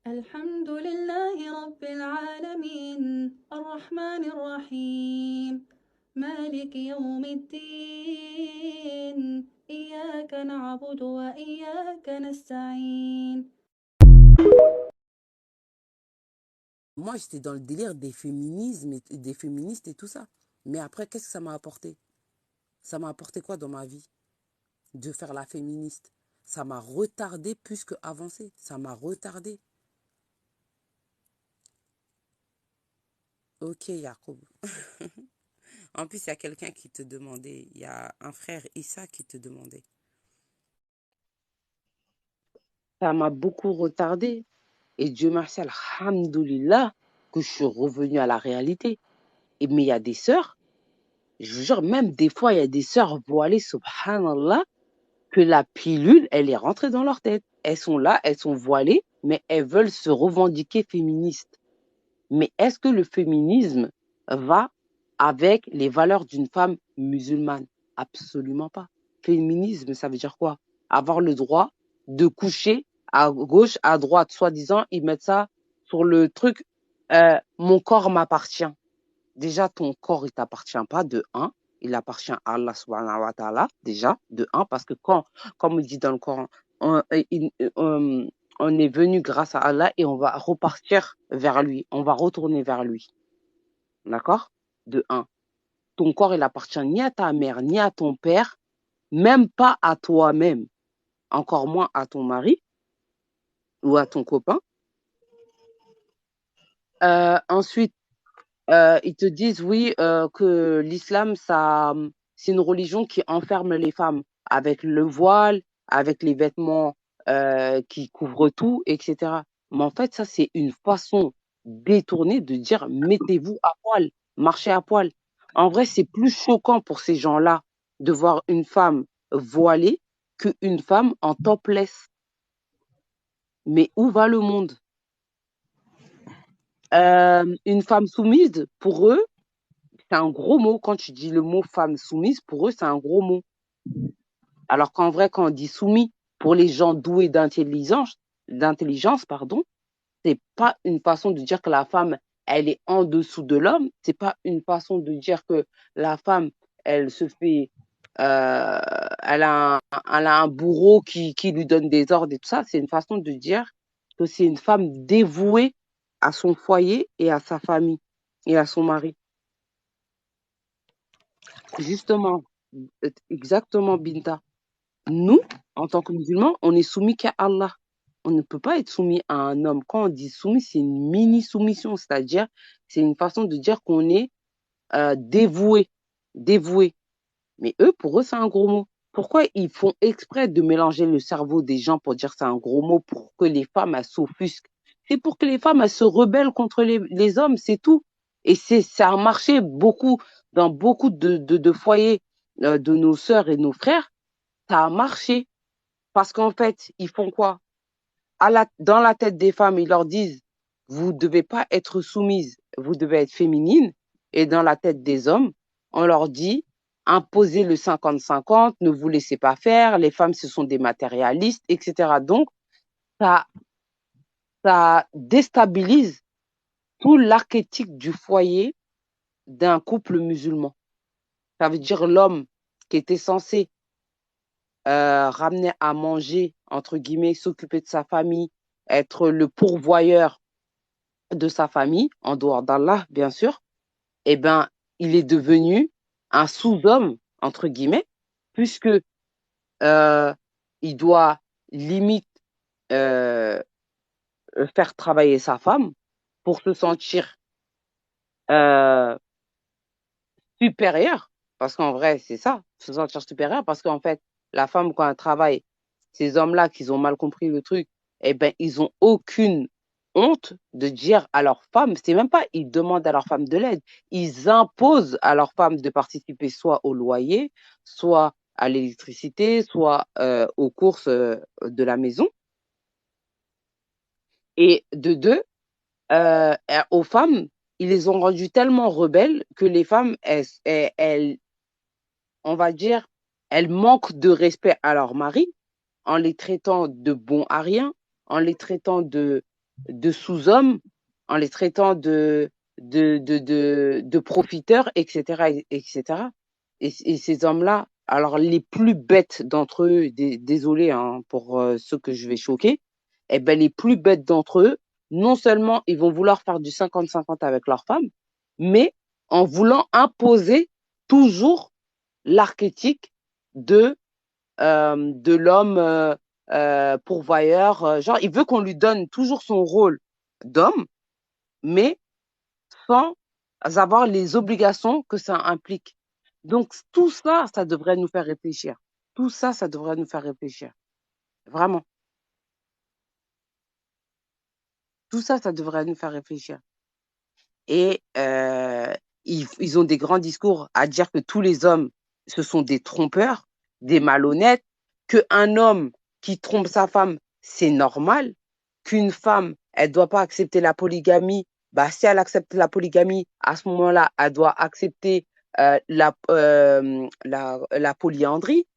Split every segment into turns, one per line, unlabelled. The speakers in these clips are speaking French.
الحمد لله رب العالمين الرحمن الرحيم مالك يوم الدين إياك نعبد وإياك نستعين.
Moi, j'étais dans le délire des féminismes et des féministes et tout ça. Mais après, qu'est-ce que ça m'a apporté? Ça m'a apporté quoi dans ma vie? De faire la féministe. Ça m'a retardé plus que avancé. Ça m'a retardé. Ok, Yacoub. En plus, il y a quelqu'un qui te demandait. Il y a un frère Issa qui te demandait. Ça m'a beaucoup retardé. Et Dieu merci, alhamdoulilah, que je suis revenue à la réalité. Mais il y a des sœurs, je vous jure, même des fois, il y a des sœurs voilées, subhanallah, que la pilule, elle est rentrée dans leur tête. Elles sont là, elles sont voilées, mais elles veulent se revendiquer féministes. Mais est-ce que le féminisme va avec les valeurs d'une femme musulmane? Absolument pas. Féminisme, ça veut dire quoi? Avoir le droit de coucher à gauche, à droite, soi-disant, ils mettent ça sur le truc, mon corps m'appartient. Déjà, ton corps, il t'appartient pas, de un. Il appartient à Allah subhanahu wa ta'ala, déjà, de un, parce que comme il dit dans le Coran, on, on est venu grâce à Allah et on va repartir vers lui. On va retourner vers lui. D'accord? De un. Ton corps, il appartient ni à ta mère, ni à ton père, même pas à toi-même, encore moins à ton mari ou à ton copain. Ensuite, ils te disent, oui, que l'islam, c'est une religion qui enferme les femmes avec le voile, avec les vêtements qui couvrent tout, etc. Mais en fait, ça, c'est une façon détournée de dire, mettez-vous à poil, marchez à poil. En vrai, c'est plus choquant pour ces gens-là de voir une femme voilée qu'une femme en topless. Mais où va le monde? Une femme soumise, pour eux, c'est un gros mot. Quand tu dis le mot femme soumise, pour eux, c'est un gros mot. Alors qu'en vrai, quand on dit soumis, pour les gens doués d'intelligence, pardon, c'est pas une façon de dire que la femme, elle est en dessous de l'homme. C'est pas une façon de dire que la femme, elle se fait, elle a un bourreau qui lui donne des ordres et tout ça. C'est une façon de dire que c'est une femme dévouée à son foyer et à sa famille et à son mari. Justement, exactement, Binta. Nous, en tant que musulmans, on est soumis qu'à Allah. On ne peut pas être soumis à un homme. Quand on dit soumis, c'est une mini-soumission, c'est-à-dire, c'est une façon de dire qu'on est dévoué, dévoué. Mais eux, pour eux, c'est un gros mot. Pourquoi ils font exprès de mélanger le cerveau des gens pour dire c'est un gros mot pour que les femmes, elles s'offusquent? C'est pour que les femmes, elles se rebellent contre les hommes, c'est tout. Et ça a marché beaucoup, dans beaucoup de foyers de nos sœurs et nos frères, ça a marché. Parce qu'en fait, ils font quoi? Dans la tête des femmes, ils leur disent, vous ne devez pas être soumise, vous devez être féminine. Et dans la tête des hommes, on leur dit, imposez le 50-50, ne vous laissez pas faire, les femmes, ce sont des matérialistes, etc. Donc, ça, ça déstabilise tout l'archétype du foyer d'un couple musulman. Ça veut dire l'homme qui était censé ramener à manger, entre guillemets, s'occuper de sa famille, être le pourvoyeur de sa famille, en dehors d'Allah, bien sûr, eh ben, il est devenu un sous-homme, entre guillemets, puisque euh, il doit limite euh, faire travailler sa femme pour se sentir euh, supérieur, parce qu'en vrai, c'est ça, se sentir supérieur, parce qu'en fait, la femme, quand elle travaille, ces hommes-là qui ont mal compris le truc, eh ben, ils ont aucune honte de dire à leur femme, c'est même pas, ils demandent à leur femme de l'aide, ils imposent à leur femme de participer soit au loyer, soit à l'électricité, soit aux courses de la maison. Et de deux, aux femmes, ils les ont rendues tellement rebelles que les femmes, on va dire, elles manquent de respect à leur mari en les traitant de bons à rien, en les traitant de de sous-hommes, en les traitant de profiteurs, etc., etc. Et ces hommes-là, alors les plus bêtes d'entre eux, désolé hein, pour ceux que je vais choquer, eh ben les plus bêtes d'entre eux, non seulement ils vont vouloir faire du 50-50 avec leur femme, mais en voulant imposer toujours l'archétype de l'homme pourvoyeur. Genre, il veut qu'on lui donne toujours son rôle d'homme, mais sans avoir les obligations que ça implique. Donc, tout ça, ça devrait nous faire réfléchir. Tout ça, ça devrait nous faire réfléchir. Vraiment. Tout ça, ça devrait nous faire réfléchir. Et ils ont des grands discours à dire que tous les hommes, ce sont des trompeurs, des malhonnêtes, qu'un homme qui trompe sa femme, c'est normal, qu'une femme, elle doit pas accepter la polygamie. Bah, si elle accepte la polygamie, à ce moment-là, elle doit accepter la polyandrie.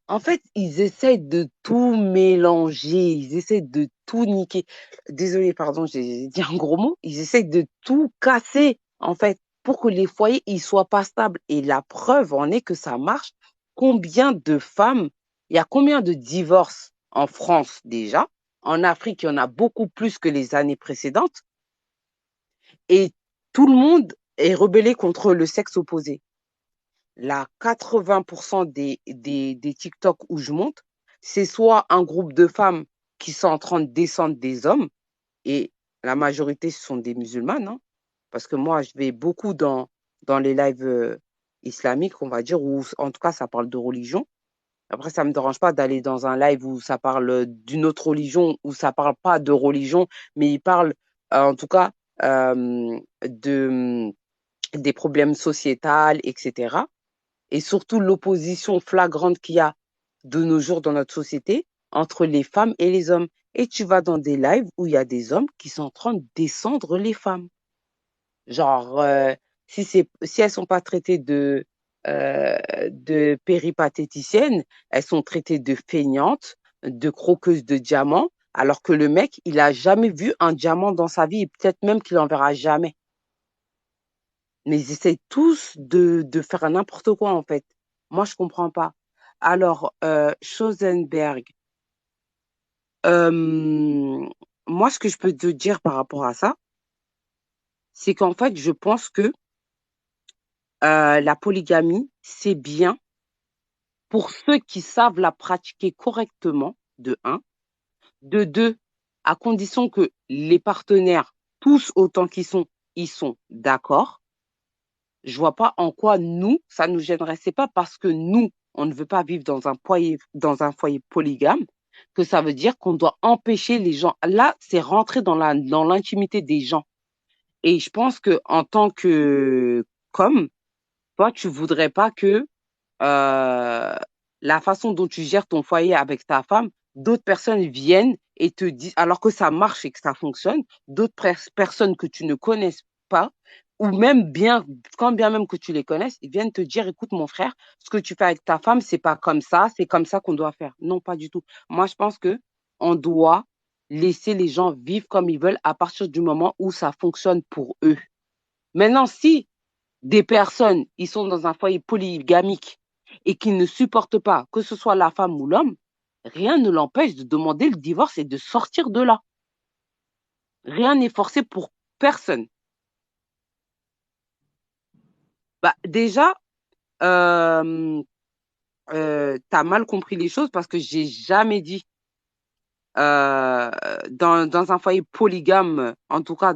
En fait, ils essaient de tout mélanger, ils essaient de tout niquer. Désolée, pardon, j'ai dit un gros mot. Ils essaient de tout casser, en fait, pour que les foyers ils soient pas stables. Et la preuve en est que ça marche. Combien de femmes, il y a combien de divorces en France déjà? En Afrique, il y en a beaucoup plus que les années précédentes. Et tout le monde est rebellé contre le sexe opposé. Là, 80% des TikTok où je monte, c'est soit un groupe de femmes qui sont en train de descendre des hommes, et la majorité, ce sont des musulmanes, hein, parce que moi, je vais beaucoup dans les lives islamiques, on va dire, où en tout cas, ça parle de religion. Après, ça me dérange pas d'aller dans un live où ça parle d'une autre religion, où ça parle pas de religion, mais il parle, en tout cas, des problèmes sociétals, etc. Et surtout l'opposition flagrante qu'il y a de nos jours dans notre société entre les femmes et les hommes. Et tu vas dans des lives où il y a des hommes qui sont en train de descendre les femmes. Genre, si elles sont pas traitées de péripatéticiennes, elles sont traitées de feignantes, de croqueuses de diamants, alors que le mec, il a jamais vu un diamant dans sa vie et peut-être même qu'il en verra jamais. Mais ils essayent tous de faire n'importe quoi, en fait. Moi, je comprends pas. Alors, Schoenberg, moi, ce que je peux te dire par rapport à ça, c'est qu'en fait, je pense que la polygamie, c'est bien pour ceux qui savent la pratiquer correctement, de un. De deux, à condition que les partenaires, tous autant qu'ils sont, ils sont d'accord. Je vois pas en quoi nous, ça nous gênerait. C'est pas parce que nous, on ne veut pas vivre dans un foyer polygame que ça veut dire qu'on doit empêcher les gens. Là, c'est rentrer dans l'intimité des gens. Et je pense que en tant que comme toi, tu voudrais pas que euh, la façon dont tu gères ton foyer avec ta femme, d'autres personnes viennent et te disent, alors que ça marche et que ça fonctionne, d'autres personnes que tu ne connais pas, ou même bien, quand bien même que tu les connaisses, ils viennent te dire, écoute, mon frère, ce que tu fais avec ta femme, c'est pas comme ça, c'est comme ça qu'on doit faire. Non, pas du tout. Moi, je pense que on doit laisser les gens vivre comme ils veulent à partir du moment où ça fonctionne pour eux. Maintenant, si des personnes, ils sont dans un foyer polygamique et qui ne supportent pas, que ce soit la femme ou l'homme, rien ne l'empêche de demander le divorce et de sortir de là. Rien n'est forcé pour personne. Bah, déjà, euh, tu as mal compris les choses parce que j'ai jamais dit euh, dans un foyer polygame, en tout cas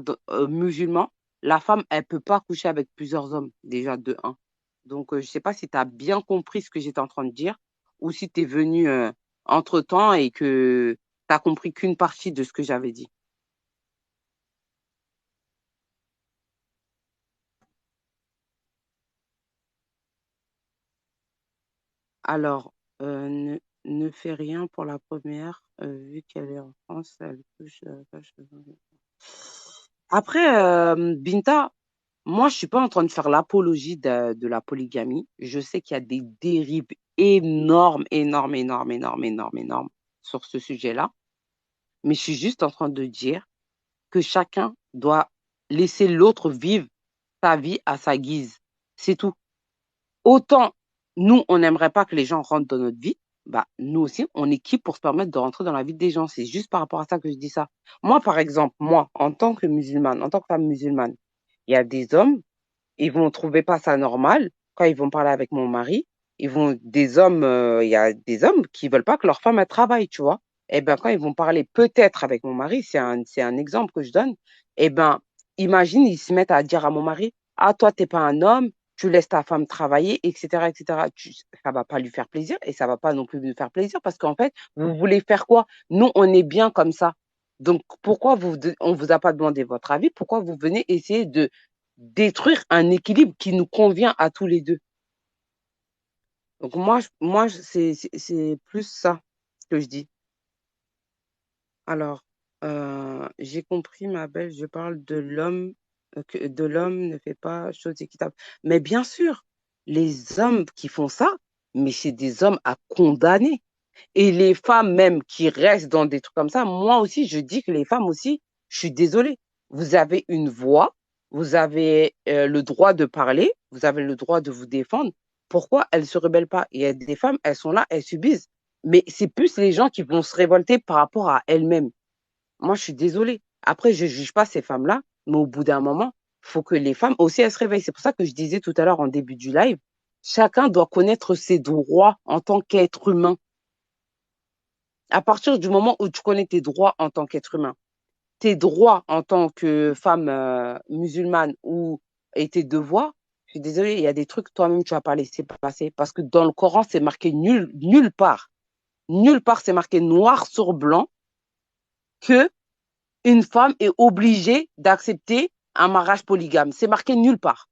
musulman, la femme, elle peut pas coucher avec plusieurs hommes, déjà de un. Donc, je sais pas si tu as bien compris ce que j'étais en train de dire ou si tu es venu entre-temps et que tu as compris qu'une partie de ce que j'avais dit. Alors, ne fais rien pour la première, vu qu'elle est en France, elle touche la vache. Après, Binta, moi, je suis pas en train de faire l'apologie de la polygamie. Je sais qu'il y a des dérives énormes, énormes, énormes, énormes, énormes, énormes sur ce sujet-là. Mais je suis juste en train de dire que chacun doit laisser l'autre vivre sa vie à sa guise. C'est tout. Autant nous, on n'aimerait pas que les gens rentrent dans notre vie, bah, nous aussi, on est qui pour se permettre de rentrer dans la vie des gens. C'est juste par rapport à ça que je dis ça. Moi, par exemple, moi, en tant que musulmane, en tant que femme musulmane, il y a des hommes, ils vont trouver pas ça normal quand ils vont parler avec mon mari. Il y a des hommes qui veulent pas que leur femme elle travaille, tu vois. Et ben, quand ils vont parler peut-être avec mon mari, c'est un exemple que je donne. Et ben, imagine, ils se mettent à dire à mon mari, ah, toi, t'es pas un homme, tu laisses ta femme travailler, etc., etc. Ça va pas lui faire plaisir et ça va pas non plus lui faire plaisir parce qu'en fait, vous voulez faire quoi? Nous, on est bien comme ça. Donc, pourquoi on vous a pas demandé votre avis? Pourquoi vous venez essayer de détruire un équilibre qui nous convient à tous les deux? Donc c'est plus ça que je dis. Alors, j'ai compris, ma belle, je parle de l'homme, que de l'homme ne fait pas chose équitable. Mais bien sûr, les hommes qui font ça, mais c'est des hommes à condamner. Et les femmes même qui restent dans des trucs comme ça, moi aussi, je dis que les femmes aussi, je suis désolée. Vous avez une voix, vous avez le droit de parler, vous avez le droit de vous défendre. Pourquoi elles se rebellent pas? Il y a des femmes, elles sont là, elles subissent. Mais c'est plus les gens qui vont se révolter par rapport à elles-mêmes. Moi, je suis désolée. Après, je juge pas ces femmes-là, mais au bout d'un moment, faut que les femmes aussi, elles se réveillent. C'est pour ça que je disais tout à l'heure en début du live, chacun doit connaître ses droits en tant qu'être humain. À partir du moment où tu connais tes droits en tant qu'être humain, tes droits en tant que femme musulmane ou et tes devoirs, je suis désolée, il y a des trucs toi-même tu vas pas laisser passer parce que dans le Coran c'est marqué nulle part c'est marqué noir sur blanc que une femme est obligée d'accepter un mariage polygame. C'est marqué nulle part.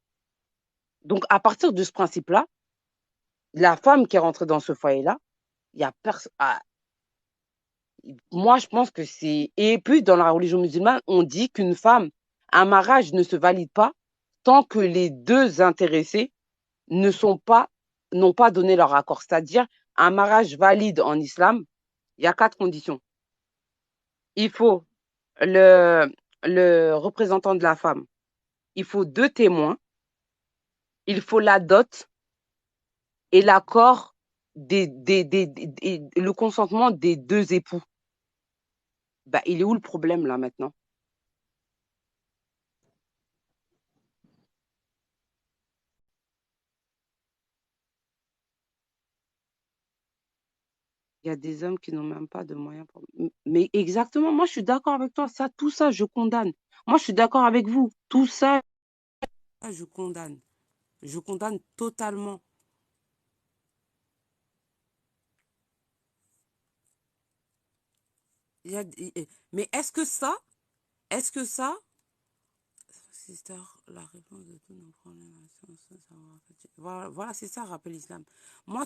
Donc à partir de ce principe-là, la femme qui est rentrée dans ce foyer-là, il y a personne. Moi, je pense que c'est. Et puis, dans la religion musulmane, on dit qu'une femme, un mariage ne se valide pas tant que les deux intéressés ne sont pas, n'ont pas donné leur accord. C'est-à-dire, un mariage valide en islam, il y a 4 conditions. Il faut le, le représentant de la femme, il faut 2 témoins, il faut la dot et l'accord le consentement des 2 époux. Bah, il est où le problème là maintenant? Il y a des hommes qui n'ont même pas de moyens pour. Mais exactement, moi je suis d'accord avec toi. Ça, tout ça, je condamne. Moi, je suis d'accord avec vous. Tout ça, je condamne. Je condamne totalement. Mais est-ce que ça, sister, la réponse de tous nos problèmes, voilà, voilà c'est ça, rappel l'islam. Moi,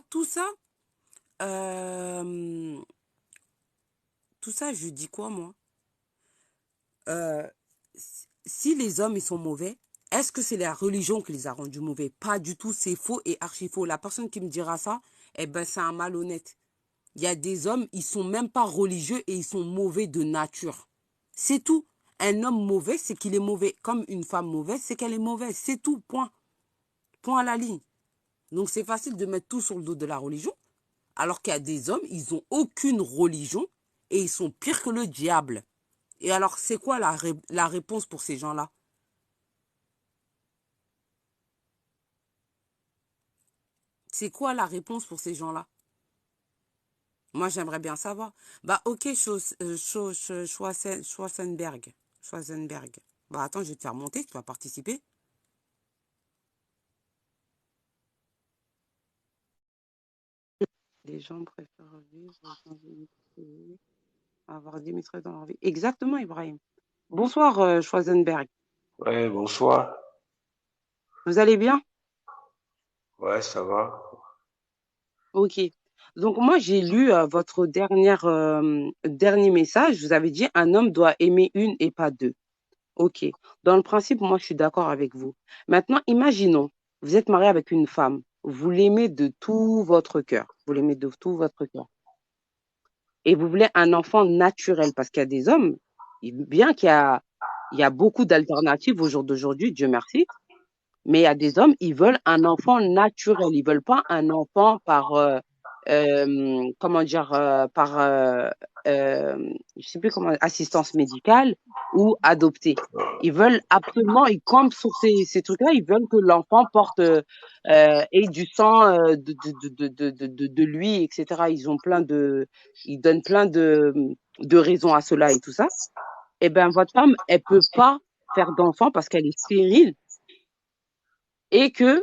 euh, tout ça, je dis quoi, moi? Euh, si les hommes, ils sont mauvais, est-ce que c'est la religion qui les a rendus mauvais? Pas du tout, c'est faux et archi faux. La personne qui me dira ça, eh ben, c'est un malhonnête. Il y a des hommes, ils sont même pas religieux et ils sont mauvais de nature. C'est tout. Un homme mauvais, c'est qu'il est mauvais. Comme une femme mauvaise, c'est qu'elle est mauvaise. C'est tout, point. Point à la ligne. Donc c'est facile de mettre tout sur le dos de la religion, alors qu'il y a des hommes, ils n'ont aucune religion et ils sont pires que le diable. Et alors, c'est quoi la réponse pour ces gens-là? C'est quoi la réponse pour ces gens-là? Moi, j'aimerais bien savoir. Bah, ok, Schwarzenberg. Schwarzenberg. Bah, attends, je vais te faire monter, tu vas participer. Les gens préfèrent vivre dans une pays, avoir Dimitri dans leur vie. Exactement, Ibrahim. Bonsoir, Schwarzenberg.
Ouais, bonsoir.
Vous allez bien?
Ouais, ça va.
Ok. Donc, moi, j'ai lu votre dernier message. Vous avez dit un homme doit aimer une et pas deux. Ok. Dans le principe, moi, je suis d'accord avec vous. Maintenant, imaginons, vous êtes marié avec une femme. Vous l'aimez de tout votre cœur. Vous l'aimez de tout votre cœur. Et vous voulez un enfant naturel parce qu'il y a des hommes, bien qu'il y a Il y a beaucoup d'alternatives au jour d'aujourd'hui, Dieu merci. Mais il y a des hommes, ils veulent un enfant naturel. Ils veulent pas un enfant par, comment dire, je sais plus comment, assistance médicale ou adopté. Ils veulent absolument, ils campent sur ces trucs-là. Ils veulent que l'enfant porte ait du sang de lui, etc. Ils donnent plein de raisons à cela et tout ça. Eh ben, votre femme, elle peut pas faire d'enfant parce qu'elle est stérile et que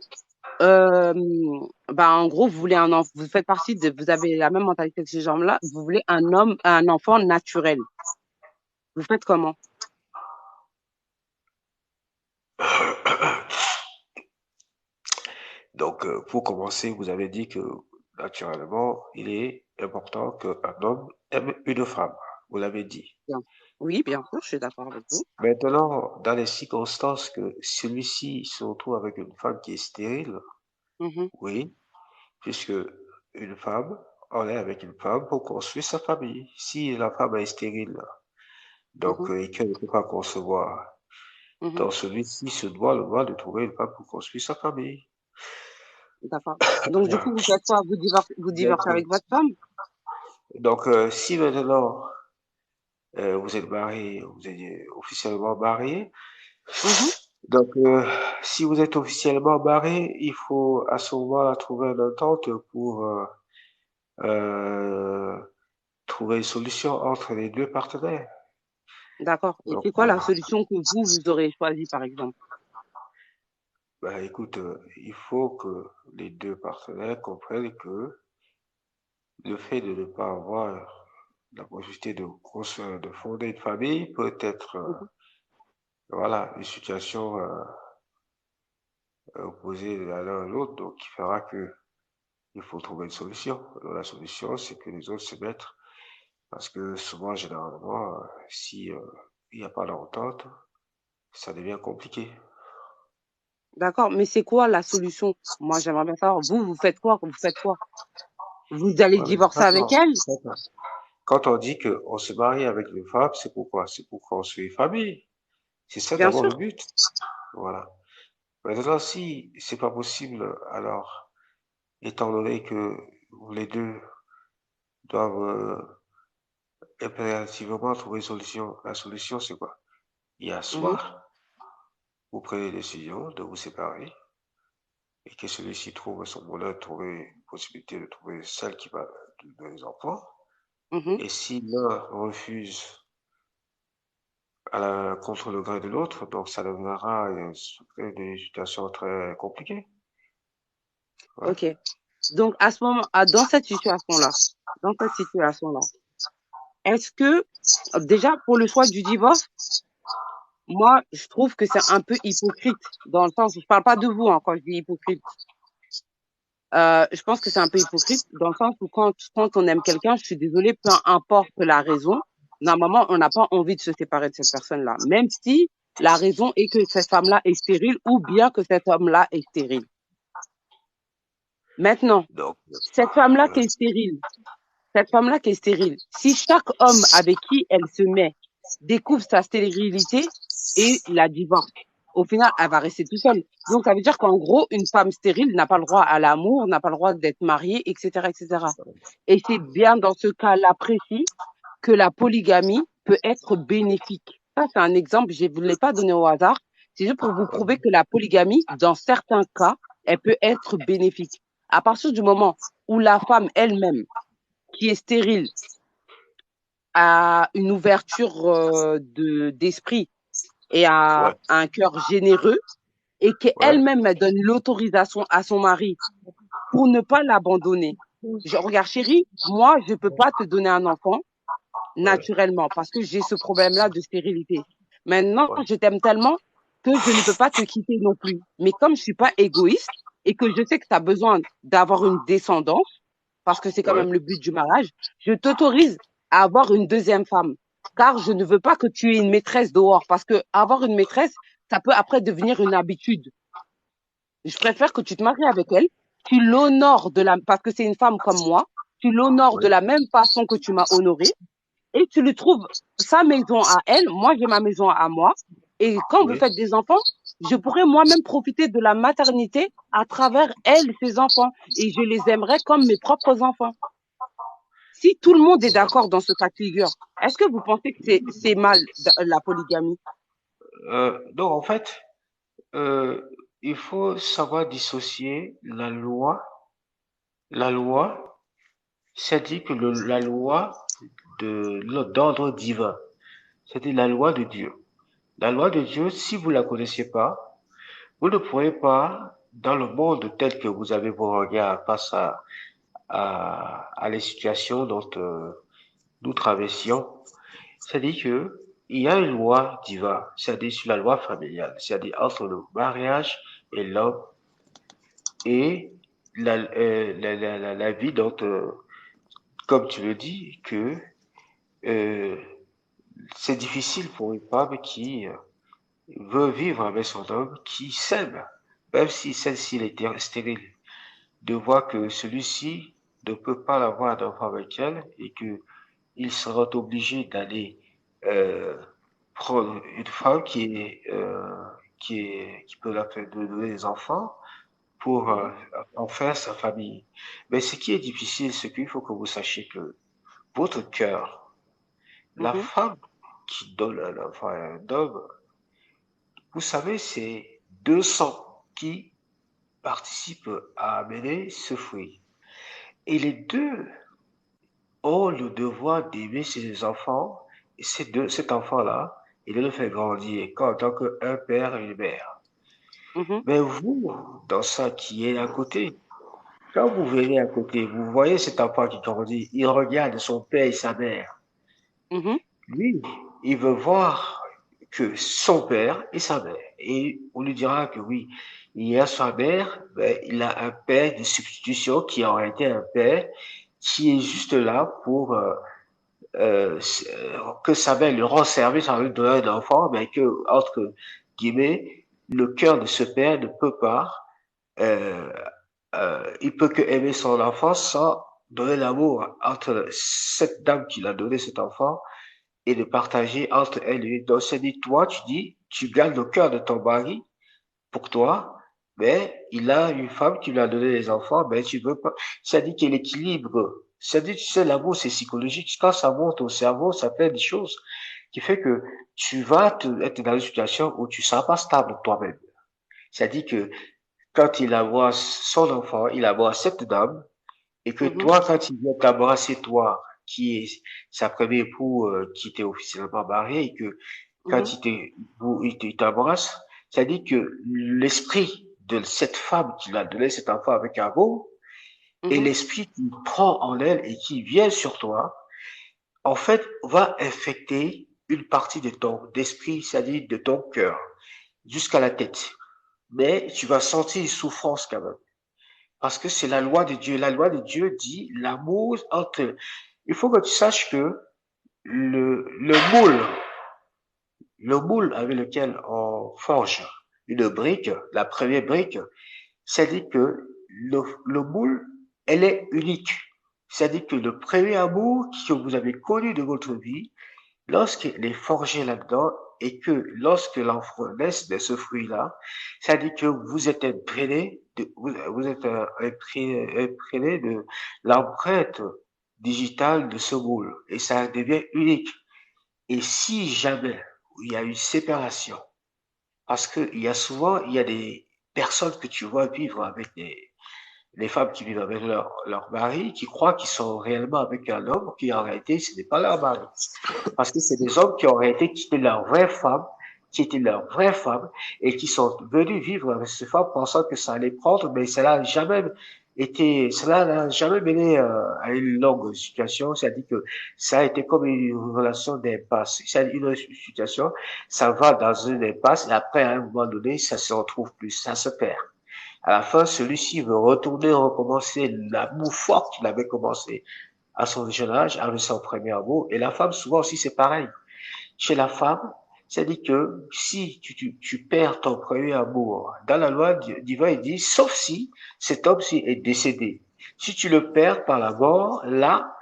en gros, vous voulez vous faites partie vous avez la même mentalité que ces gens-là, vous voulez un enfant naturel. Vous faites comment?
Donc, pour commencer, vous avez dit que naturellement, il est important qu'un homme aime une femme. Vous l'avez dit.
Bien. Oui, bien sûr, je suis d'accord avec vous.
Maintenant, dans les circonstances que celui-ci se retrouve avec une femme qui est stérile, oui, puisque une femme, on est avec une femme pour construire sa famille. Si la femme est stérile, donc, et qu'elle ne peut pas concevoir, donc celui-ci se doit le droit de trouver une femme pour construire sa famille.
D'accord. Donc, du coup, vous faites quoi? Vous divorcez avec votre femme?
Donc, si maintenant vous êtes marié, vous êtes officiellement marié, donc si vous êtes officiellement marié, il faut à ce moment-là trouver une entente pour trouver une solution entre les deux partenaires.
D'accord. Et
Donc,
c'est quoi la solution que vous aurez choisie, par exemple?
ben, écoute, il faut que les deux partenaires comprennent que le fait de ne pas avoir la possibilité de fonder une famille peut être, voilà, une situation opposée à l'un à l'autre, donc qui fera que il faut trouver une solution. Alors, la solution, c'est que les autres se mettent, parce que souvent, généralement, si il n'y a pas d'entente, ça devient compliqué.
D'accord. Mais c'est quoi la solution? Moi, j'aimerais bien savoir. Vous faites quoi? Vous faites quoi? Vous allez
Ouais, mais
divorcer avec elle?
quand on dit qu'on se marie avec une femme, c'est pourquoi? C'est pour construire une famille. C'est ça
Bien
d'abord
sûr.
le but. Voilà. Maintenant, si c'est pas possible, alors, étant donné que les deux doivent impérativement trouver une solution, la solution, c'est quoi? Il y a soit vous prenez la décision de vous séparer et que celui-ci trouve son bonheur, trouver une possibilité de trouver celle qui va lui donner des enfants. Et si l'un refuse contre le gré de l'autre, donc ça deviendra une situation très compliquée. Ouais.
Ok. Donc, à ce moment, dans cette situation-là, est-ce que, déjà, pour le choix du divorce, moi, je trouve que c'est un peu hypocrite, dans le sens où je parle pas de vous, hein, quand je dis hypocrite. Je pense que c'est un peu hypocrite, dans le sens où quand on aime quelqu'un, je suis désolée, peu importe la raison, normalement, on n'a pas envie de se séparer de cette personne-là, même si la raison est que cette femme-là est stérile ou bien que cet homme-là est stérile. Maintenant,
Donc,
cette femme-là qui est stérile, si chaque homme avec qui elle se met découvre sa stérilité et la divorce, au final, elle va rester toute seule. Donc, ça veut dire qu'en gros, une femme stérile n'a pas le droit à l'amour, n'a pas le droit d'être mariée, etc., etc. Et c'est bien dans ce cas-là précis que la polygamie peut être bénéfique. Ça, c'est un exemple, je ne vous l'ai pas donné au hasard. C'est juste pour vous prouver que la polygamie, dans certains cas, elle peut être bénéfique. À partir du moment où la femme elle-même, qui est stérile, a une ouverture d'esprit et a un cœur généreux, et qu'elle-même donne l'autorisation à son mari pour ne pas l'abandonner. Regarde, chérie, moi, je peux pas te donner un enfant naturellement parce que j'ai ce problème-là de stérilité. Maintenant, je t'aime tellement que je ne peux pas te quitter non plus. Mais comme je suis pas égoïste et que je sais que tu as besoin d'avoir une descendance, parce que c'est quand même le but du mariage, je t'autorise à avoir une deuxième femme. Car je ne veux pas que tu aies une maîtresse dehors. Parce que avoir une maîtresse, ça peut après devenir une habitude. Je préfère que tu te maries avec elle, tu l'honores parce que c'est une femme comme moi, tu l'honores de la même façon que tu m'as honorée, et tu lui trouves sa maison à elle, moi j'ai ma maison à moi, Et quand vous faites des enfants, je pourrais moi-même profiter de la maternité à travers elle, ses enfants. Et je les aimerais comme mes propres enfants. Si tout le monde est d'accord dans ce cas de figure, est-ce que vous pensez que c'est mal la polygamie?
Non, en fait, il faut savoir dissocier la loi. La loi, c'est-à-dire que la loi d'ordre divin, c'est-à-dire la loi de Dieu. La loi de Dieu, si vous la connaissez pas, vous ne pourrez pas, dans le monde tel que vous avez vos regards face à les situations dont nous traversions, c'est-à-dire que il y a une loi divine, c'est-à-dire sur la loi familiale, c'est-à-dire entre le mariage et l'homme et la vie dont, comme tu le dis, que euh, c'est difficile pour une femme qui veut vivre avec son homme, qui s'aime, même si celle-ci est stérile, de voir que celui-ci ne peut pas avoir d'enfant avec elle et que il sera obligé d'aller prendre une femme qui peut la faire donner des enfants pour en faire sa famille. Mais ce qui est difficile, c'est qu'il faut que vous sachiez que votre cœur, la femme qui donne un enfant à un homme, vous savez, c'est 200 qui participent à amener ce fruit. Et les deux ont le devoir d'aimer ses enfants, et cet enfant-là, et de le faire grandir en tant qu'un père et une mère. Mais vous, dans ça qui est à côté, quand vous venez à côté, vous voyez cet enfant qui grandit, il regarde son père et sa mère. Lui, il veut voir que son père et sa mère. Et on lui dira que oui, il y a sa mère, mais il a un père de substitution qui aurait été un père qui est juste là pour que sa mère lui rend service en lui donnant un enfant, mais que, entre guillemets, le cœur de ce père ne peut pas, il peut que aimer son enfant sans donner l'amour entre cette dame qui l'a donné cet enfant et de partager entre elle et lui. Donc, c'est dit, toi, tu dis, tu gardes le cœur de ton mari pour toi, mais il a une femme qui lui a donné les enfants, mais tu veux pas. Ça dit qu'il l'équilibre. Ça dit, tu sais, l'amour, c'est psychologique. Quand ça monte au cerveau, ça fait des choses qui fait que tu vas être dans une situation où tu seras pas stable toi-même. Ça dit que quand il voit son enfant, il voit cette dame, et que toi, quand il vient t'embrasser, toi, qui est sa première époux, qui était officiellement marié, et que quand il t'embrasse, ça dit que l'esprit de cette femme qui l'a donné cet enfant avec amour, et l'esprit qui prend en elle et qui vient sur toi, en fait, va infecter une partie de ton esprit, c'est-à-dire de ton cœur, jusqu'à la tête. Mais tu vas sentir une souffrance quand même. Parce que c'est la loi de Dieu. La loi de Dieu dit l'amour entre... Il faut que tu saches que le moule avec lequel on forge une brique, la première brique, c'est-à-dire que le moule, elle est unique. C'est-à-dire que le premier amour que vous avez connu de votre vie, lorsqu'il est forgé là-dedans et que lorsque l'enfant naisse de ce fruit-là, c'est-à-dire que vous êtes imprégné vous êtes imprégné de l'empreinte digitale de ce moule et ça devient unique. Et si jamais il y a une séparation, parce que il y a des personnes que tu vois vivre avec les femmes qui vivent avec leur mari, qui croient qu'ils sont réellement avec un homme, qui en réalité, ce n'est pas leur mari. Parce que c'est des hommes qui ont réalité quitté leur vraie femme, qui étaient leur vraie femme, et qui sont venus vivre avec ces femmes pensant que ça allait prendre, mais cela n'a jamais mené à une longue situation, c'est-à-dire que ça a été comme une relation d'impasse. C'est une situation, ça va dans une impasse, et après, à un moment donné, ça se retrouve plus, ça se perd. À la fin, celui-ci veut retourner, recommencer l'amour fort qu'il avait commencé à son jeune âge, avec son premier amour. Et la femme, souvent aussi, c'est pareil. Chez la femme, c'est-à-dire que si tu perds ton premier amour, dans la loi divine, il dit, sauf si cet homme-ci est décédé. Si tu le perds par la mort, là,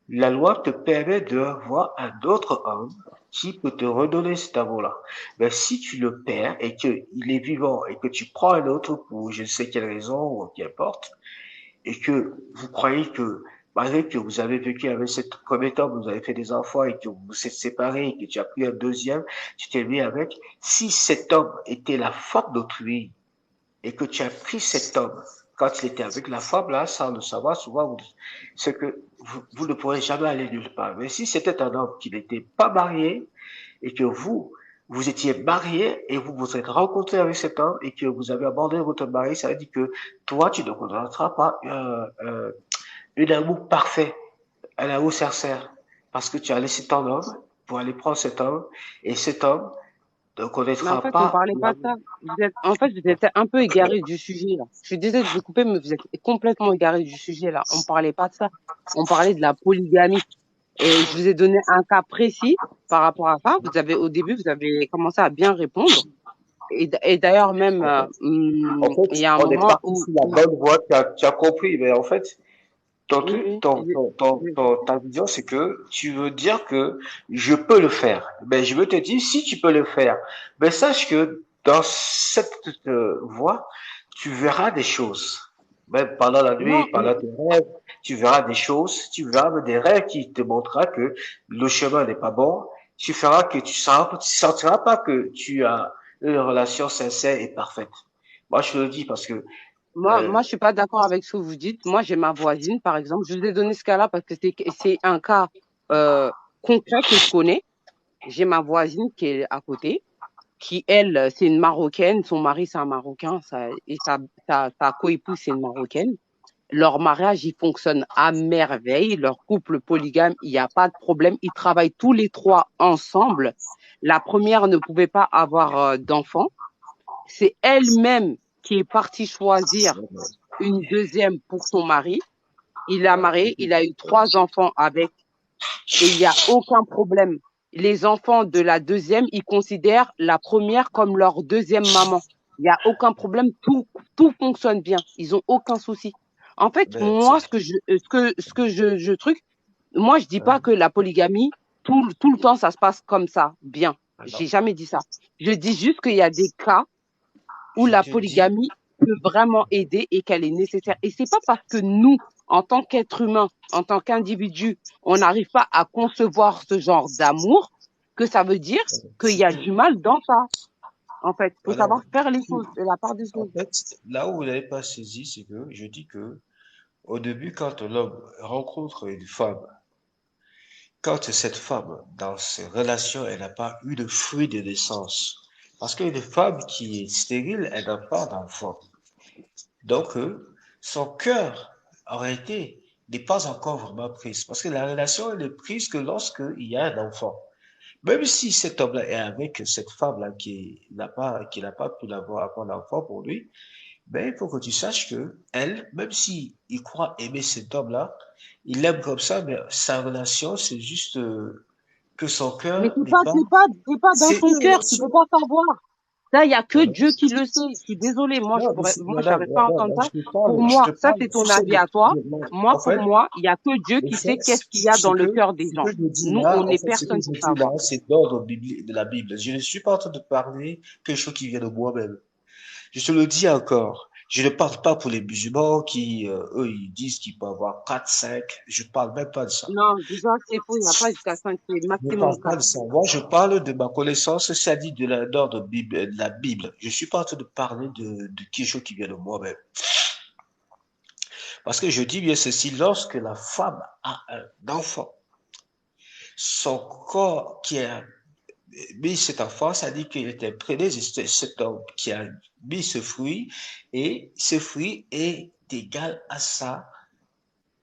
la loi te permet de voir un autre homme qui peut te redonner cet amour-là. Mais si tu le perds et qu'il est vivant et que tu prends un autre pour je ne sais quelle raison ou qu'importe, et que vous croyez que malgré que vous avez vécu avec cet premier homme, vous avez fait des enfants et que vous vous êtes séparés et que tu as pris un deuxième, tu t'es mis avec, si cet homme était la femme d'autrui et que tu as pris cet homme quand il était avec la femme, là, sans le savoir, souvent, c'est que vous ne pourrez jamais aller nulle part. Mais si c'était un homme qui n'était pas marié et que vous étiez marié et vous vous êtes rencontré avec cet homme et que vous avez abandonné votre mari, ça veut dire que toi, tu ne connaîtras pas un amour parfait, un amour sincère, parce que tu as laissé ton homme pour aller prendre cet homme et cet homme ne
Mais en
connaîtra
fait, on
pas
parlait pas de ça. En fait, vous êtes un peu égaré du sujet, là. Je suis désolée de vous couper, mais vous êtes complètement égaré du sujet, là. On parlait pas de ça. On parlait de la polygamie. Et je vous ai donné un cas précis par rapport à ça. Au début, vous avez commencé à bien répondre. Et d'ailleurs, même,
En
il
fait,
y a un
on est
moment
parti sur la bonne voie, tu as compris, mais en fait,
oui,
ta vision, c'est que tu veux dire que je peux le faire. Ben, je veux te dire, si tu peux le faire, ben, sache que dans cette voie, tu verras des choses. Même pendant la nuit,
non,
pendant tes rêves, tu verras des choses, tu verras des rêves qui te montrera que le chemin n'est pas bon. Tu feras que tu sentiras pas que tu as une relation sincère et parfaite. Moi, je te le dis parce que,
moi, je suis pas d'accord avec ce que vous dites. Moi, j'ai ma voisine, par exemple. Je vous ai donné ce cas-là parce que c'est un cas, concret que je connais. J'ai ma voisine qui est à côté, qui, elle, c'est une Marocaine. Son mari, c'est un Marocain, et sa coépouse, c'est une Marocaine. Leur mariage, il fonctionne à merveille. Leur couple polygame, il n'y a pas de problème. Ils travaillent tous les trois ensemble. La première ne pouvait pas avoir d'enfant. C'est elle-même qui est partie choisir une deuxième pour son mari. Il l'a marié, il a eu 3 enfants avec, et il n'y a aucun problème. Les enfants de la deuxième, ils considèrent la première comme leur deuxième maman. Il n'y a aucun problème, tout fonctionne bien. Ils ont aucun souci. En fait,
ben,
moi, moi, je dis pas que la polygamie, tout le temps, ça se passe comme ça, bien. J'ai jamais dit ça. Je dis juste qu'il y a des cas où
je
la
te dis,
polygamie peut vraiment aider et qu'elle est nécessaire. Et c'est pas parce que nous, en tant qu'être humain, en tant qu'individu, on n'arrive pas à concevoir ce genre d'amour que ça veut dire qu'il y a du mal dans ça. En fait, faut
madame,
savoir faire les choses, de la part des
en
choses.
fait, là où vous n'avez pas saisi, c'est que je dis que au début, quand l'homme rencontre une femme, quand cette femme, dans ses relations, elle n'a pas eu de fruit de naissance, parce qu'une femme qui est stérile, elle n'a pas d'enfant. Donc, son cœur, en réalité, n'est pas encore vraiment prise, parce que la relation, elle est prise que lorsqu'il y a un enfant. Même si cet homme-là est avec cette femme-là qui n'a pas pu avoir un enfant pour lui, ben, il faut que tu saches que elle, même si il croit aimer cet homme-là, il l'aime comme ça, mais sa relation, c'est juste que son
Mais
cœur n'est pas.
c'est pas dans
C'est
son
une
cœur, tu peux
relation.
pas savoir. Ça, il y a que
Madame,
Dieu qui le sait. Je suis désolée,
non, mais
moi,
madame,
j'arrive pas à entendre ça. Pour
je te
moi, ça,
parle
c'est ton
sur cette
avis à toi. Moi,
en
pour
fait,
moi, il y a que Dieu
en
qui
fait,
sait qu'est-ce qu'il y a dans le cœur des
ce
gens.
que je dis
Nous,
là,
on
en
est
fait, ce que
personne
je
pour
dis là,
savoir.
c'est d'ordre de la Bible. Je ne suis pas en train de parler quelque chose qui vient de moi-même. Je te le dis encore. Je ne parle pas pour les musulmans qui, eux, ils disent qu'ils peuvent avoir 4, 5. Je parle même pas de ça.
Non, déjà, c'est faux, il n'y a pas jusqu'à 5, c'est
Je ne
maximum
parle pas
4.
de ça. Moi, je parle de ma connaissance, c'est-à-dire d'ordre de la Bible. Je suis pas en train de parler de quelque chose qui vient de moi-même. Parce que je dis bien ceci, lorsque la femme a un enfant, son corps qui a mis cet enfant, ça dit qu'il était imprégné de cet homme qui a mis ce fruit, et ce fruit est égal à ça,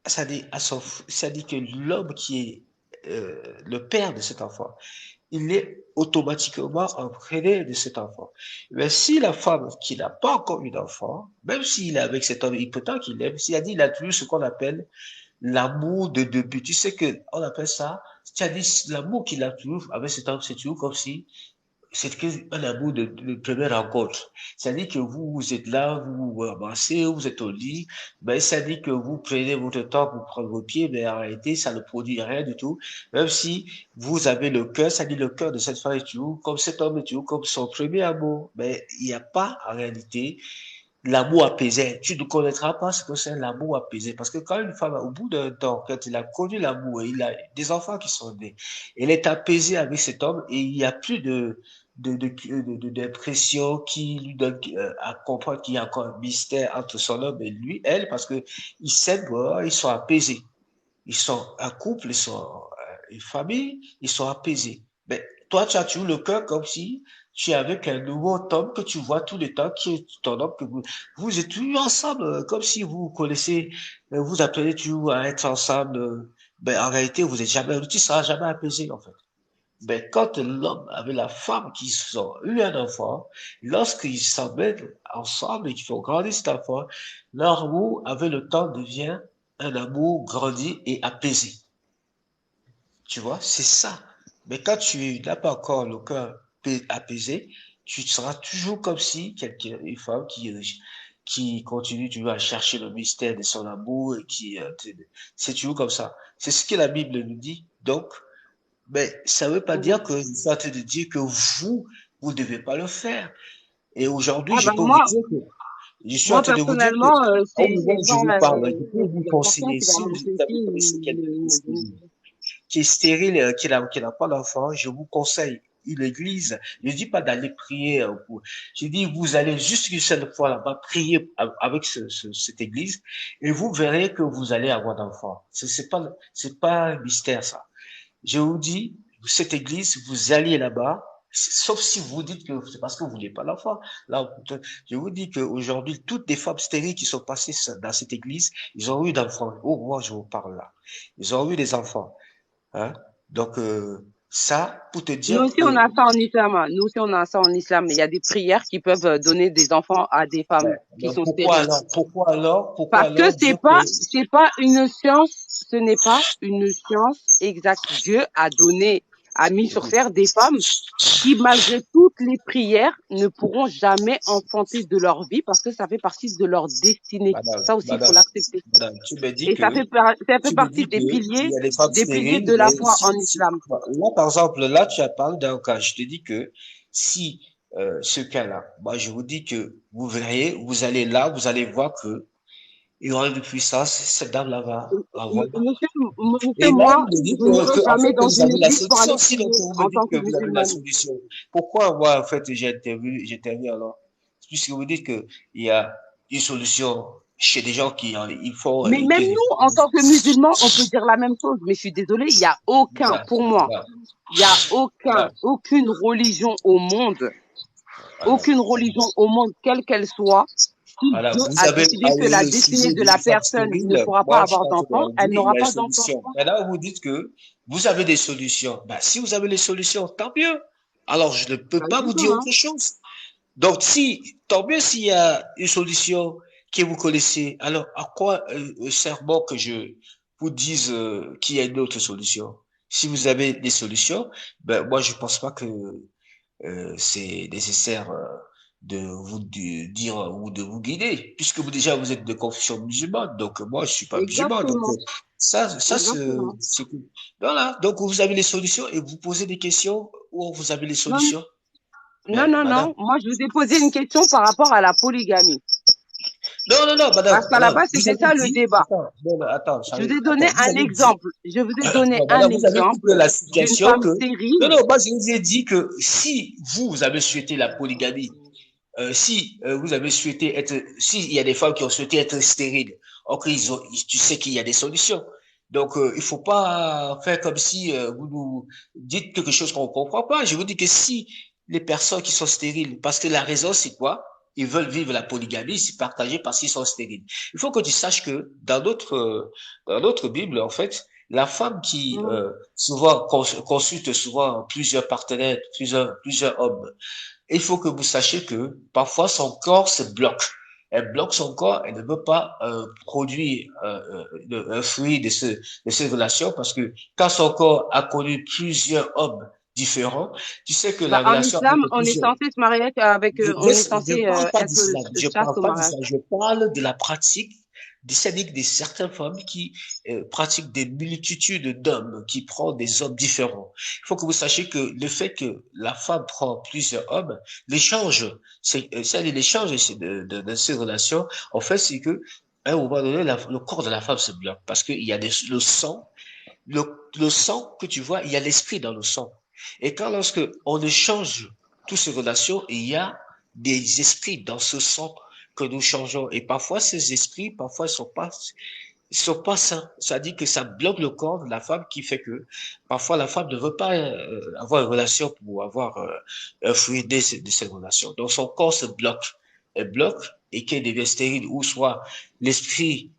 ça dit à son, ça dit que l'homme qui est le père de cet enfant, il est automatiquement imprégné de cet enfant. Mais si la femme qui n'a pas encore eu d'enfant, même s'il est avec cet homme, il peut tant qu'il aime, s'il a dit, il a toujours ce qu'on appelle l'amour de début. Tu sais que on appelle ça, tu as dit l'amour qu'il a toujours avec cet homme, c'est toujours comme si c'est un amour de première rencontre. Ça dit que vous êtes là, vous vous ramassez, vous êtes au lit, ben, ça dit que vous prenez votre temps pour prendre vos pieds, mais en réalité, ça ne produit rien du tout. Même si vous avez le cœur, ça dit le cœur de cette femme est toujours comme cet homme est toujours comme son premier amour. Mais il n'y a pas, en réalité, l'amour apaisé. Tu ne connaîtras pas ce que c'est l'amour apaisé. Parce que quand une femme, au bout d'un temps, quand il a connu l'amour, il a des enfants qui sont nés, elle est apaisée avec cet homme et il n'y a plus d'impression qui lui donne à comprendre qu'il y a encore un mystère entre son homme et lui, elle, parce que ils s'aiment, voilà, ils sont apaisés. Ils sont un couple, ils sont une famille, ils sont apaisés. Mais toi, tu as toujours le cœur comme si tu es avec un nouveau homme que tu vois tout le temps, qui est ton homme, que vous êtes toujours ensemble, comme si vous vous connaissez, vous appelez toujours à être ensemble. Ben, en réalité, vous êtes jamais, tu seras jamais apaisé, en fait. Ben, quand l'homme avec la femme qui ont eu un enfant, lorsqu'ils s'en mettent ensemble et qu'ils font grandir cet enfant, leur amour avec le temps devient un amour grandi et apaisé. Tu vois, c'est ça. Mais quand tu n'as pas encore le cœur apaisé, tu seras toujours comme si quelqu'un, une femme qui continue toujours à chercher le mystère de son amour et c'est toujours comme ça. C'est ce que la Bible nous dit. Donc, mais ça ne veut pas dire que je suis en train de dire que vous devez pas le faire. Et aujourd'hui,
Ah
je
ben
peux vous
moi,
dire que je suis en
moi
train de vous dire que
personnellement,
au
c'est
moment où je
genre
vous parle, je peux vous
le garçon
conseiller,
qui va
si vous
m'empêcher
avez connaissez quelqu'un qui est stérile, qui n'a pas d'enfant, je vous conseille une église. Je dis pas d'aller prier pour. Je dis vous allez juste une seule fois là-bas prier avec cette église et vous verrez que vous allez avoir d'enfants. C'est pas un mystère ça. Je vous dis cette église, vous alliez là-bas. Sauf si vous dites que c'est parce que vous voulez pas l'enfant. Là, je vous dis qu'aujourd'hui, toutes les femmes stériles qui sont passées dans cette église, ils ont eu d'enfants. Oh, moi, je vous parle là. Ils ont eu des enfants. Hein? Donc, ça, pour te
nous
dire
aussi, on
que,
a ça en islam. Nous aussi, on a ça en islam. Il y a des prières qui peuvent donner des enfants à des femmes qui
donc
sont stériles.
pourquoi
Parce que
alors Dieu
c'est pas une science, ce n'est pas une science exacte. Dieu a mis sur terre des femmes qui, malgré toutes les prières, ne pourront jamais enfanter de leur vie parce que ça fait partie de leur destinée. Ça aussi, il faut l'accepter.
tu me dis
Et ça
que,
fait
tu me
partie
dis que il y a des femmes
des piliers
stériles,
de la
mais
foi en islam.
là, par exemple, là, tu as parlé d'un cas. Je te dis que si, ce cas-là, moi, je vous dis que vous verrez, vous allez là, vous allez voir que il y aura une puissance, cette dame-là va avoir.
Monsieur,
Et là,
moi,
vous me dites
je n'irai
en
jamais
fait,
dans
vous
une
avez la
église pour aller
solution. Sinon,
prier
vous me
en
dites
tant
que
que
vous avez la
musulmane.
solution. Pourquoi moi, en fait, j'ai intervenu alors? Puisque vous dites que il y a une solution chez des gens qui, il faut,
Mais même nous, en tant que musulmans, on peut dire la même chose. Mais je suis désolée, il n'y a aucun,
voilà,
pour moi,
voilà,
il n'y a
voilà,
aucune religion au monde,
voilà.
quelle qu'elle soit, si
Voilà.
Dieu
Vous
a
avez
décidé que
parlé
la
le
destinée
sujet
de
des
la
femmes
personne ne
stériles.
pourra pas
Moi, je suis
avoir
en train de
d'enfant,
vous
elle
dire, il y
n'aura
a une
pas d'enfant.
solution. Maintenant, vous dites que vous avez des solutions. Ben, si vous avez les solutions, tant mieux. Alors, je ne peux
Bah,
pas vous dire
exactement.
autre chose. Donc, tant mieux s'il y a une solution que vous connaissez. Alors, à quoi sert bon que je vous dise qu'il y a une autre solution? Si vous avez des solutions, ben moi je pense pas que c'est nécessaire de vous dire ou de vous guider, puisque vous êtes de confession musulmane. Donc moi je suis pas musulman. Donc
Exactement.
ça
Exactement.
voilà. Donc vous avez les solutions et vous posez des questions où vous avez les
Non,
solutions.
non,
Mais
non,
madame.
non. Moi, je vous ai posé une question par rapport à la polygamie.
Non,
Parce qu'à la
madame,
base,
vous
c'était
avez
ça le
dit,
débat.
attends,
Je vous
Charlie,
ai donné
attends, vous
un
avez dit,
exemple. Je vous ai donné
non,
un
madame, vous avez dit que
exemple
la
d'une
situation
femme
que,
stérile.
moi, je vous ai dit que si vous avez souhaité la polygamie, si vous avez souhaité s'il y a des femmes qui ont souhaité être stériles, ok, tu sais qu'il y a des solutions. Donc, il faut pas faire comme si vous nous dites quelque chose qu'on ne comprend pas. Je vous dis que si les personnes qui sont stériles, parce que la raison, c'est quoi? Ils veulent vivre la polygamie, c'est partagé parce qu'ils sont stériles. Il faut que tu saches que dans notre Bible, en fait, la femme qui souvent consulte souvent plusieurs partenaires, plusieurs hommes, il faut que vous sachiez que parfois son corps se bloque. Elle bloque son corps, elle ne veut pas produire un fruit de ces relations parce que quand son corps a connu plusieurs hommes différents. Tu sais que
Bah,
la
en
relation
islam,
avec
on est
plusieurs...
censé se marier avec, on est
Je
censé
parle pas
être
d'islam, je
chaste
parle
au
pas
mariage.
d'islam, je parle de la pratique des sadiques, des certaines femmes qui pratiquent des multitudes d'hommes, qui prennent des hommes différents. Il faut que vous sachiez que le fait que la femme prend plusieurs hommes, l'échange, l'échange de ces relations, en fait, c'est que à un moment donné, le corps de la femme se bloque parce qu'il y a le sang, le sang que tu vois, il y a l'esprit dans le sang. Et quand lorsque on échange toutes ces relations, il y a des esprits dans ce sang que nous changeons. Et parfois, ces esprits, parfois, ils sont pas sains. Ça dit que ça bloque le corps de la femme qui fait que parfois la femme ne veut pas avoir une relation pour avoir un fruit de ces relations. Donc son corps se bloque. Elle bloque et qu'elle devient stérile ou soit l'esprit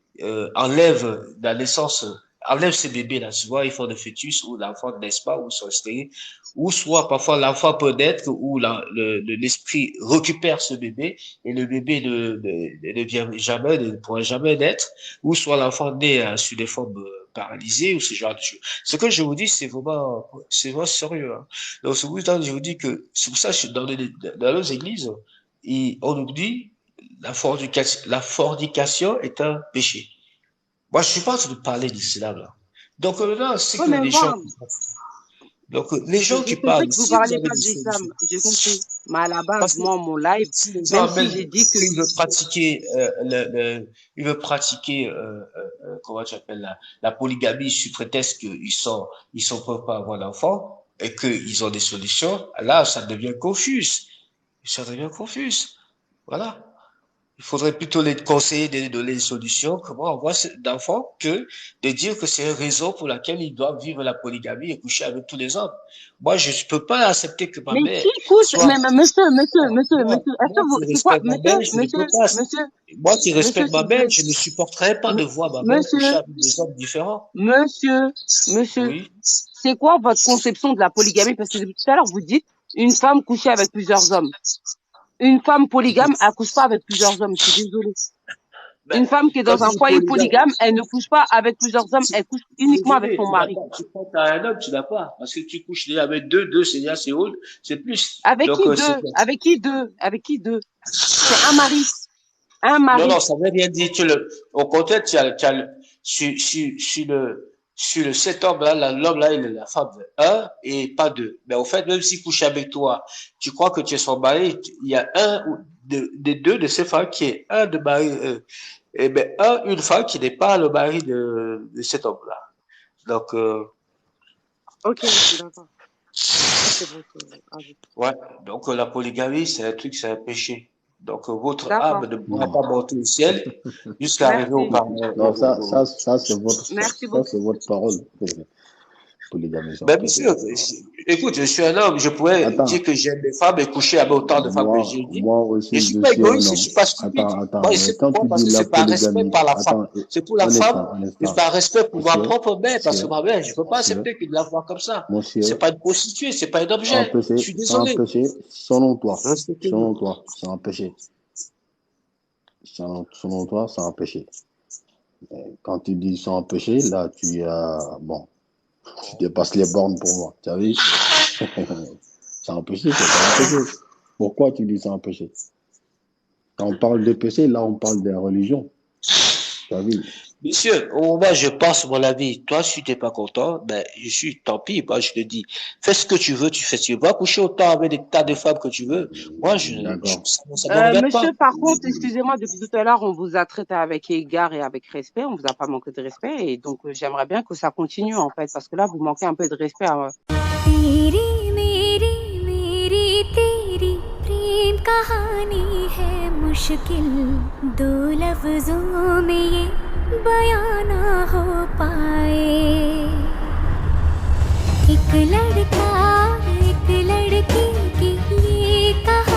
enlève la naissance, enlève ce bébé là. Tu vois, ils font des fœtus ou l'enfant ne naisse pas ou ils sont stériles. Ou soit parfois l'enfant peut naître ou l'esprit récupère ce bébé et le bébé ne vient jamais, ne pourra jamais naître, ou soit l'enfant naît sur des formes paralysées ou ce genre de choses. Ce que je vous dis, c'est vraiment sérieux. Hein. Donc, c'est pour ça que je vous dis que c'est pour ça que dans nos églises, on nous dit la fornication est un péché. Moi, je suis pas en train de parler d'islam là. Donc là, c'est
Ouais,
que
mais
les
moi,
gens. Donc, les gens
j'ai
qui
compris
parlent,
que vous
si vous
parlez
avez
pas
des
de l'islam,
solutions,
j'ai compris. Mais à la
parce
base,
que
moi, mon live,
si les gens
même si
amènent,
j'ai dit que
s'ils veulent pratiquer, ils veulent pratiquer, comment tu appelles la polygamie sous prétexte qu'ils sont prêts pas avoir d'enfants et qu'ils ont des solutions, là, ça devient confus. Ça devient confus. Voilà. Il faudrait plutôt les conseiller de les donner des solutions, comment avoir d'enfants, que de dire que c'est une raison pour laquelle ils doivent vivre la polygamie et coucher avec tous les hommes. Moi, je ne peux pas accepter que ma
mais
mère
qui couche,
soit...
mais monsieur,
Moi
est-ce que vous,
qui
c'est quoi,
respecte ma mère, je ne peux pas... Moi qui
monsieur,
respecte ma
s'il vous
mère,
plaît,
je ne supporterais pas de voir ma mère coucher
monsieur,
avec des hommes différents.
monsieur,
Oui.
c'est quoi votre conception de la polygamie? Parce que depuis tout à l'heure, vous dites une femme couchée avec plusieurs hommes. Une femme polygame, elle couche pas avec plusieurs hommes, je suis désolée. Une femme qui est
Quand
dans
tu
un
dis
foyer
polygame,
polygame, elle ne couche pas avec plusieurs hommes, elle couche uniquement avec
désolé,
son
tu n'as
mari.
pas. Tu prends un homme, tu n'as pas. Parce que tu couches déjà avec deux, c'est déjà, c'est haut, c'est plus.
Avec
Donc,
qui
c'est...
deux? Avec qui deux? Avec qui deux? C'est un mari. Un
Non,
mari.
non, ça veut rien dire. Au contraire, sur le cet homme-là, l'homme là, il est la femme de un et pas deux. Mais au fait, même s'il couche avec toi, tu crois que tu es son mari, il y a un ou des deux de ces femmes qui est un de mari, et ben, une femme qui n'est pas le mari de cet homme-là. Donc,
Ok, d'accord. C'est votre avis.
ouais. Donc, la polygamie, c'est un truc, c'est un péché. Donc, votre
D'accord.
âme ne pourra pas monter au ciel jusqu'à arriver au
Merci.
paradis.
Non, ça
Merci
c'est
beaucoup.
votre parole. Polygamie, c'est un
Ben, bien
péché.
sûr, écoute, je suis un homme, je pourrais dire
Attends,
que j'aime les femmes et coucher avec autant de femmes que j'ai dit.
moi
Je
aussi,
suis
je
pas
suis un
égoïste, je
homme.
suis pas stupide.
Attends,
Moi, je
mais
sais
quand
pourquoi,
tu
parce
dis
que
la
c'est par respect
polygamie,
par la femme.
attends,
C'est pour la femme,
un
et
instant.
par respect pour ma
Monsieur,
propre mère, parce que
monsieur,
ma mère, je peux pas
monsieur,
accepter qu'il la voie comme ça.
monsieur,
C'est pas une prostituée, c'est pas un
c'est un
objet. Je
péché,
suis désolé.
selon toi.
Respectez-vous.
Selon toi, c'est un péché. Selon toi, c'est un péché. Quand tu dis c'est un péché, là, bon, tu dépasses les bornes pour moi. Tu as vu? C'est un péché, c'est pas un péché. Pourquoi tu dis c'est un péché? Quand on parle de péché, là, on parle de la religion. Tu as vu?
Monsieur, au moment où je passe mon avis, toi, si tu n'es pas content, ben, tant pis, moi, je te dis, fais ce que tu veux, tu fais ce que tu veux. Va coucher autant avec des tas de femmes que tu veux. Moi,
D'accord.
ça me regarde pas.
Monsieur, par contre, excusez-moi, depuis tout à l'heure, on vous a traité avec égard et avec respect. On vous a pas manqué de respect. Et donc, j'aimerais bien que ça continue, en fait, parce que là, vous manquez un peu de respect.
मुश्किल दो लफ्जों में ये बयां ना हो पाए एक लड़का एक लड़की की ये कहानी